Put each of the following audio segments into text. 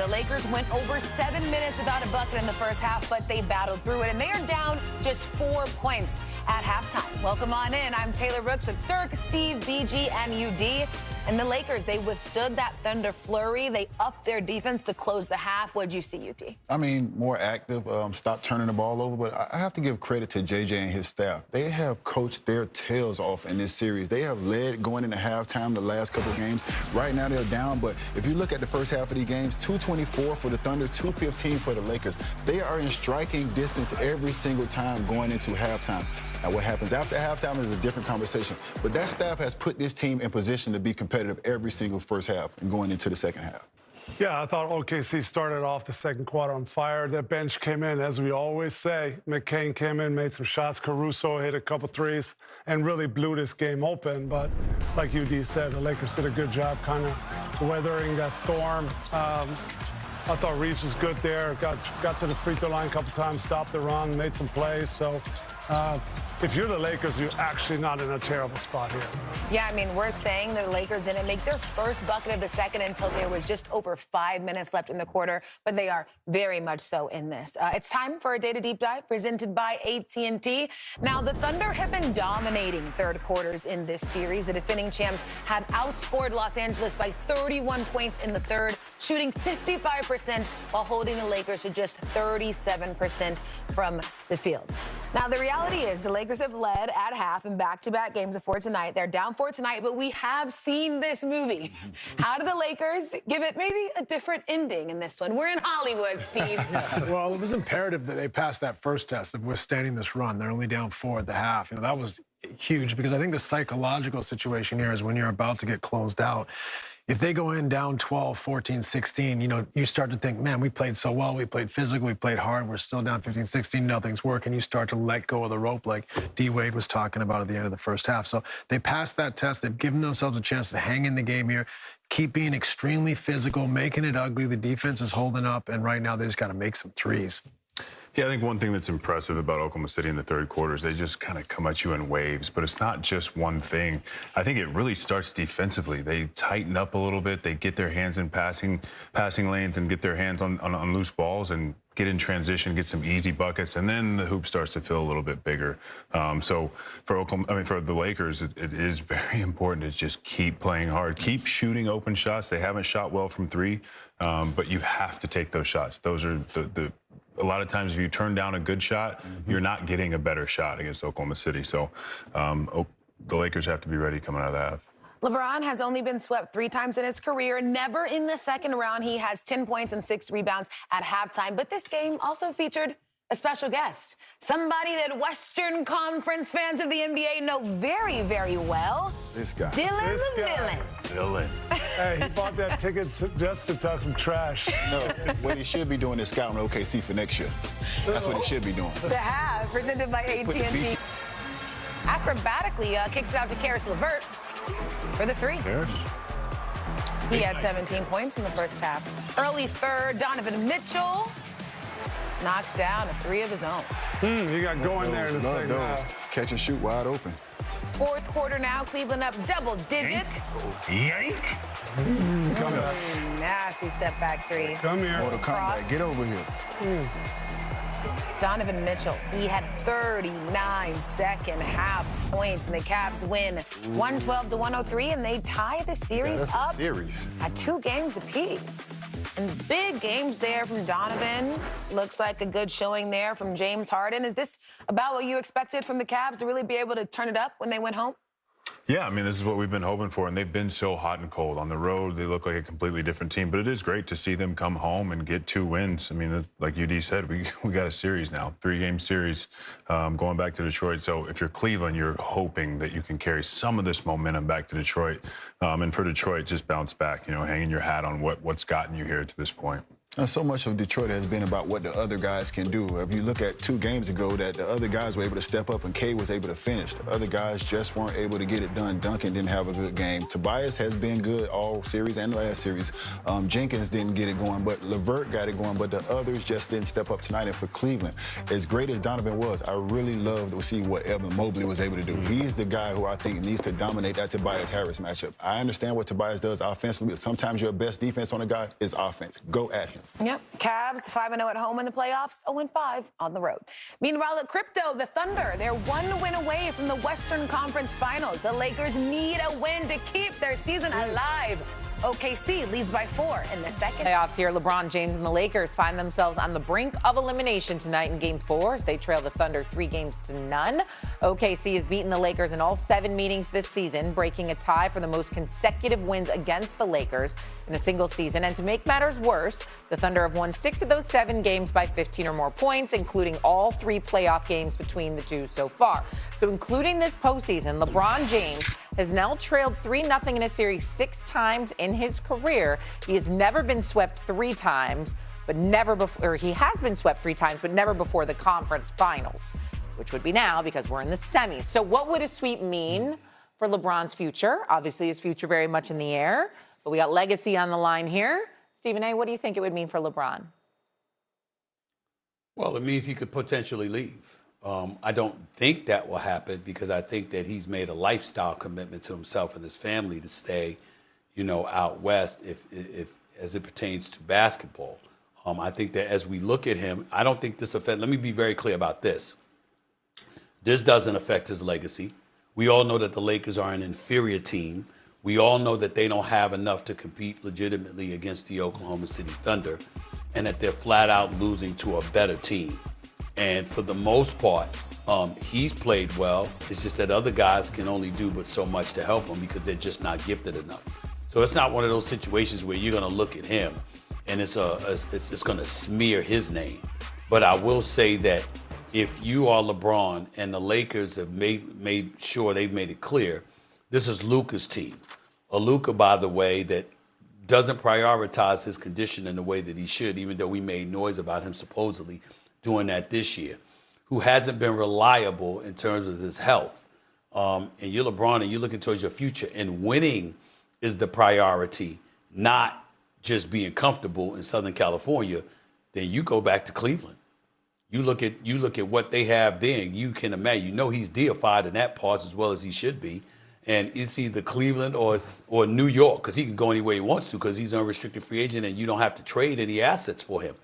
The Lakers went over 7 minutes without a bucket in the first half, but they battled through it, and they are down just 4 points at halftime. Welcome on in. I'm Taylor Rooks with Dirk, Steve, BG, and UD. And the Lakers, they withstood that Thunder flurry. They upped their defense to close the half. What'd you see, UT? I mean, more active, stop turning the ball over. But I have to give credit to JJ and his staff. They have coached their tails off in this series. They have led going into halftime the last couple of games. Right now they're down, but if you look at the first half of these games, 224 for the Thunder, 215 for the Lakers. They are in striking distance every single time going into halftime. Now, what happens after halftime is a different conversation. But that staff has put this team in position to be competitive every single first half and going into the second half. Yeah, I thought OKC started off the second quarter on fire. Their bench came in, as we always say. McCain came in, made some shots. Caruso hit a couple threes and really blew this game open. But like UD said, the Lakers did a good job kind of weathering that storm. I thought Reaves was good there. Got to the free throw line a couple times, stopped the run, made some plays. So if you're the Lakers, you're actually not in a terrible spot here. Yeah, I mean, we're saying the Lakers didn't make their first bucket of the second until there was just over 5 minutes left in the quarter, but they are very much so in this. It's time for a Data Deep Dive presented by AT&T. Now, the Thunder have been dominating third quarters in this series. The defending champs have outscored Los Angeles by 31 points in the third, shooting 55% while holding the Lakers to just 37% from the field. Now, the reality is the Lakers have led at half in back-to-back games before tonight. They're down 4 tonight, but we have seen this movie. How do the Lakers give it maybe a different ending in this one? We're in Hollywood, Steve. Well, it was imperative that they pass that first test of withstanding this run. They're only down 4 at the half. You know, that was huge because I think the psychological situation here is when you're about to get closed out. If they go in down 12, 14, 16, you know, you start to think, man, we played so well. We played physically, we played hard. We're still down 15, 16, nothing's working. You start to let go of the rope like D. Wade was talking about at the end of the first half. So they passed that test. They've given themselves a chance to hang in the game here, keep being extremely physical, making it ugly. The defense is holding up, and right now they just got to make some threes. Yeah, I think one thing that's impressive about Oklahoma City in the third quarter is they just kind of come at you in waves, but it's not just one thing. I think it really starts defensively. They tighten up a little bit. They get their hands in passing lanes and get their hands on loose balls and get in transition, get some easy buckets, and then the hoop starts to feel a little bit bigger. So for for the Lakers, it is very important to just keep playing hard, keep shooting open shots. They haven't shot well from 3, but you have to take those shots. Those are a lot of times, if you turn down a good shot, you're not getting a better shot against Oklahoma City. So the Lakers have to be ready coming out of the half. LeBron has only been swept 3 times in his career, never in the second round. He has 10 points and 6 rebounds at halftime. But this game also featured a special guest, somebody that Western Conference fans of the NBA know very, very well. This guy. Dylan the Villain. Dylan. Hey, he bought that ticket just to talk some trash. No, what he should be doing is scouting OKC for next year. That's what he should be doing. The half, presented by AT&T. Acrobatically kicks it out to Karis LeVert for the 3. Karis? He had 17 points in the first half. Early third, Donovan Mitchell knocks down a 3 of his own. You got going there in the second half. Catch and shoot wide open. Fourth quarter now, Cleveland up double digits. Yank. Come here. Nasty step back 3. Come here. Mortal Kombat, get over here. Donovan Mitchell, he had 39 second half points, and the Cavs win 112-103, and they tie the series up at 2 games apiece. And big games there from Donovan. Looks like a good showing there from James Harden. Is this about what you expected from the Cavs to really be able to turn it up when they went home? Yeah, I mean, this is what we've been hoping for, and they've been so hot and cold. On the road, they look like a completely different team, but it is great to see them come home and get 2 wins. I mean, like UD said, we got a series now, 3-game series going back to Detroit. So if you're Cleveland, you're hoping that you can carry some of this momentum back to Detroit. And for Detroit, just bounce back, you know, hanging your hat on what's gotten you here to this point. And so much of Detroit has been about what the other guys can do. If you look at 2 games ago, that the other guys were able to step up and K was able to finish. The other guys just weren't able to get it done. Duncan didn't have a good game. Tobias has been good all series and last series. Jenkins didn't get it going, but LeVert got it going, but the others just didn't step up tonight. And for Cleveland, as great as Donovan was, I really love to see what Evan Mobley was able to do. He's the guy who I think needs to dominate that Tobias Harris matchup. I understand what Tobias does offensively, but sometimes your best defense on a guy is offense. Go at him. Yep. Cavs 5-0 at home in the playoffs, 0-5 on the road. Meanwhile, at Crypto, the Thunder, they're 1 win away from the Western Conference Finals. The Lakers need a win to keep their season alive. OKC leads by 4 in the second. Playoffs here, LeBron James and the Lakers find themselves on the brink of elimination tonight in Game 4 as they trail the Thunder 3-0. OKC has beaten the Lakers in all 7 meetings this season, breaking a tie for the most consecutive wins against the Lakers in a single season. And to make matters worse, the Thunder have won 6 of those 7 games by 15 or more points, including all 3 playoff games between the two so far. So including this postseason, LeBron James has now trailed 3-0 in a series 6 times in his career. He has never been swept 3 times, but never before, or he has been swept 3 times, but never before the conference finals, which would be now because we're in the semis. So what would a sweep mean for LeBron's future? Obviously, his future very much in the air, but we got legacy on the line here. Stephen A., what do you think it would mean for LeBron? Well, it means he could potentially leave. I don't think that will happen because I think that he's made a lifestyle commitment to himself and his family to stay, out west if as it pertains to basketball. I think that as we look at him, I don't think this affects. Let me be very clear about this. This doesn't affect his legacy. We all know that the Lakers are an inferior team. We all know that they don't have enough to compete legitimately against the Oklahoma City Thunder and that they're flat out losing to a better team. And for the most part, he's played well. It's just that other guys can only do but so much to help him because they're just not gifted enough. So it's not one of those situations where you're going to look at him and it's going to smear his name. But I will say that if you are LeBron and the Lakers have made sure they've made it clear, this is Luka's team. A Luka, by the way, that doesn't prioritize his condition in the way that he should, even though we made noise about him supposedly doing that this year, who hasn't been reliable in terms of his health. And you're LeBron and you're looking towards your future, and winning is the priority, not just being comfortable in Southern California, then you go back to Cleveland. You look at what they have there, and you can imagine, he's deified in that part as well as he should be. And it's either Cleveland or New York, because he can go anywhere he wants to because he's an unrestricted free agent and you don't have to trade any assets for him.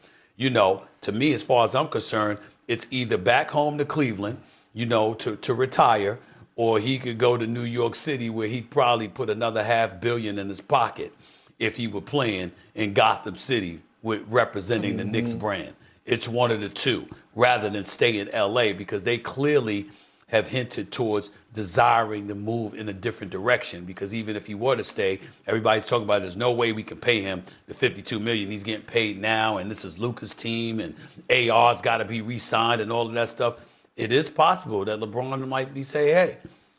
To me, as far as I'm concerned, it's either back home to Cleveland, to retire, or he could go to New York City where he'd probably put another $500 million in his pocket if he were playing in Gotham City with representing the Knicks brand. It's one of the two, rather than stay in L.A. because they clearly have hinted towards desiring to move in a different direction, because even if he were to stay, everybody's talking about there's no way we can pay him the $52 million he's getting paid now, and this is Luka's team, and AR's got to be re-signed and all of that stuff. It is possible that LeBron might be saying, hey,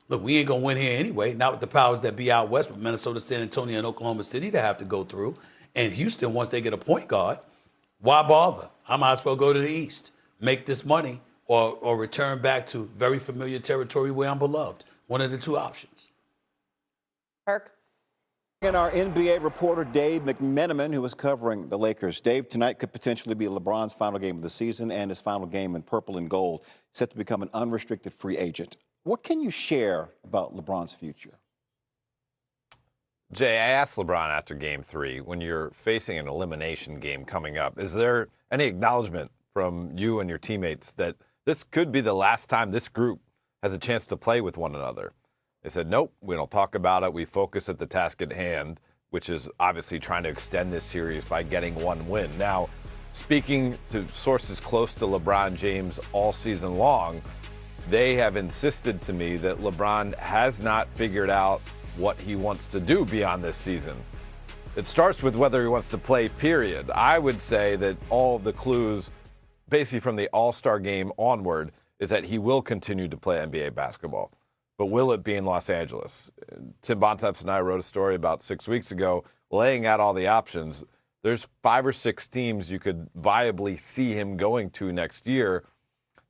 look, we ain't going to win here anyway, not with the powers that be out west with Minnesota, San Antonio, and Oklahoma City to have to go through. And Houston, once they get a point guard, why bother? I might as well go to the East, make this money, or return back to very familiar territory where I'm beloved. One of the two options. Kirk? And our NBA reporter, Dave McMenamin, who was covering the Lakers. Dave, tonight could potentially be LeBron's final game of the season and his final game in purple and gold, set to become an unrestricted free agent. What can you share about LeBron's future? Jay, I asked LeBron after Game 3, when you're facing an elimination game coming up, is there any acknowledgement from you and your teammates that this could be the last time this group has a chance to play with one another? They said, nope, we don't talk about it. We focus at the task at hand, which is obviously trying to extend this series by getting one win. Now, speaking to sources close to LeBron James all season long, they have insisted to me that LeBron has not figured out what he wants to do beyond this season. It starts with whether he wants to play, period. I would say that all the clues, basically from the All-Star game onward, is that he will continue to play NBA basketball. But will it be in Los Angeles? Tim Bontemps and I wrote a story about 6 weeks ago laying out all the options. there's 5 or 6 teams you could viably see him going to next year.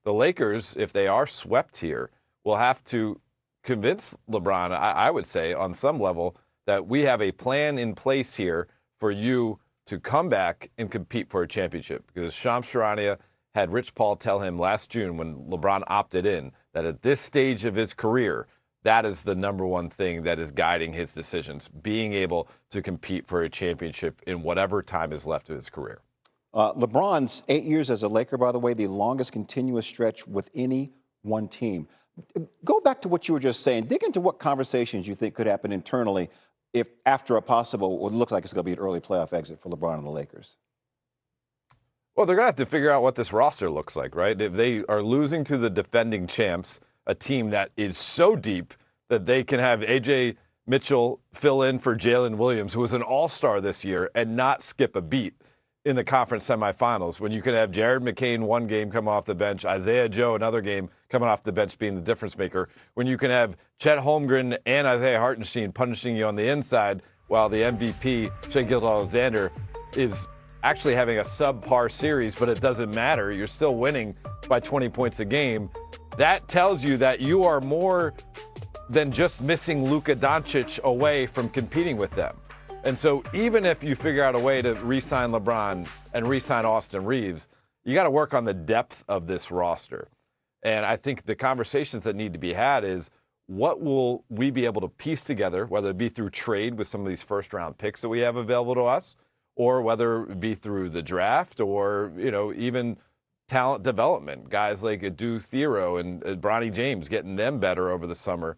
The Lakers, if they are swept here, will have to convince LeBron, I would say, on some level, that we have a plan in place here for you to come back and compete for a championship. Because Shams Charania had Rich Paul tell him last June when LeBron opted in that at this stage of his career, that is the number one thing that is guiding his decisions, being able to compete for a championship in whatever time is left of his career. LeBron's 8 years as a Laker, by the way, the longest continuous stretch with any one team. Go back to what you were just saying. Dig into what conversations you think could happen internally if after a possible, what looks like it's going to be an early playoff exit for LeBron and the Lakers. Well, they're going to have to figure out what this roster looks like, right? If they are losing to the defending champs, a team that is so deep that they can have A.J. Mitchell fill in for Jalen Williams, who was an all-star this year, and not skip a beat in the conference semifinals, when you can have Jared McCain one game coming off the bench, Isaiah Joe another game coming off the bench being the difference maker, when you can have Chet Holmgren and Isaiah Hartenstein punishing you on the inside while the MVP, Shai Gilgeous-Alexander, is actually having a subpar series, but it doesn't matter. You're still winning by 20 points a game. That tells you that you are more than just missing Luka Doncic away from competing with them. And so even if you figure out a way to re-sign LeBron and re-sign Austin Reaves, you got to work on the depth of this roster. And I think the conversations that need to be had is, what will we be able to piece together, whether it be through trade with some of these first-round picks that we have available to us, or whether it be through the draft, or even talent development, guys like Adu Thiero and Bronny James, getting them better over the summer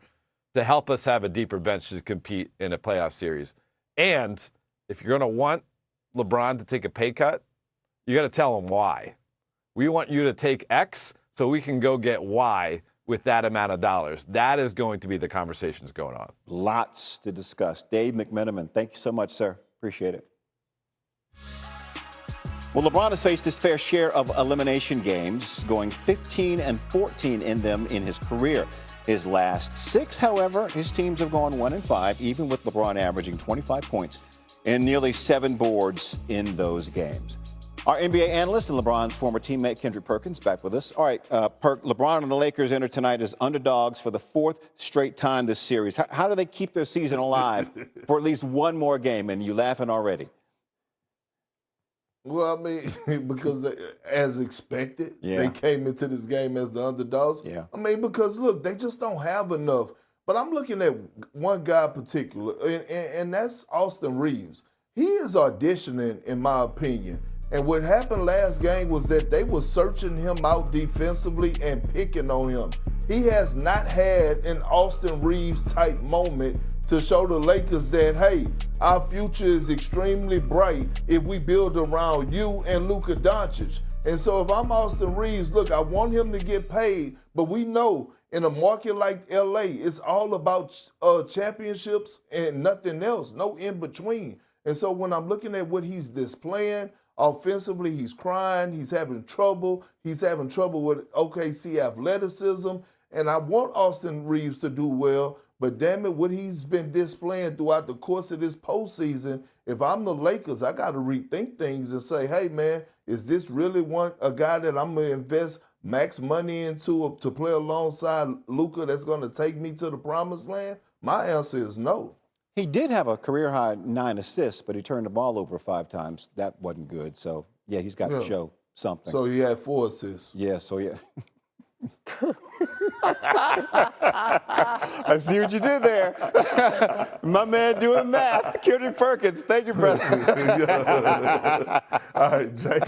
to help us have a deeper bench to compete in a playoff series. And if you're going to want LeBron to take a pay cut, you got to tell him why. We want you to take X so we can go get Y with that amount of dollars. That is going to be the conversations going on. Lots to discuss. Dave McMenamin, thank you so much, sir. Appreciate it. Well, LeBron has faced his fair share of elimination games, going 15-14 in them in his career. His last 6, however, his teams have gone 1-5, even with LeBron averaging 25 points and nearly 7 boards in those games. Our NBA analyst and LeBron's former teammate, Kendrick Perkins, back with us. All right, LeBron and the Lakers enter tonight as underdogs for the 4th straight time this series. How do they keep their season alive for at least one more game? And you laughing already. Well, I mean, because as expected, they came into this game as the underdogs. Yeah. I mean, because, look, they just don't have enough. But I'm looking at one guy in particular, and that's Austin Reaves. He is auditioning, in my opinion. And what happened last game was that they were searching him out defensively and picking on him. He has not had an Austin Reaves-type moment to show the Lakers that, hey, our future is extremely bright if we build around you and Luka Doncic. And so if I'm Austin Reaves, look, I want him to get paid, but we know in a market like LA, it's all about championships and nothing else, no in between. And so when I'm looking at what he's displaying, offensively, he's crying, he's having trouble with OKC athleticism, and I want Austin Reaves to do well, but damn it, what he's been displaying throughout the course of this postseason, if I'm the Lakers, I got to rethink things and say, hey, man, is this really a guy that I'm going to invest max money into to play alongside Luka that's going to take me to the promised land? My answer is no. He did have a career-high 9 assists, but he turned the ball over 5 times. That wasn't good. So, yeah, he's got to show something. So he had 4 assists. Yeah, so yeah. I see what you did there. My man doing math. Kendrick Perkins. Thank you, brother. All right, Jay.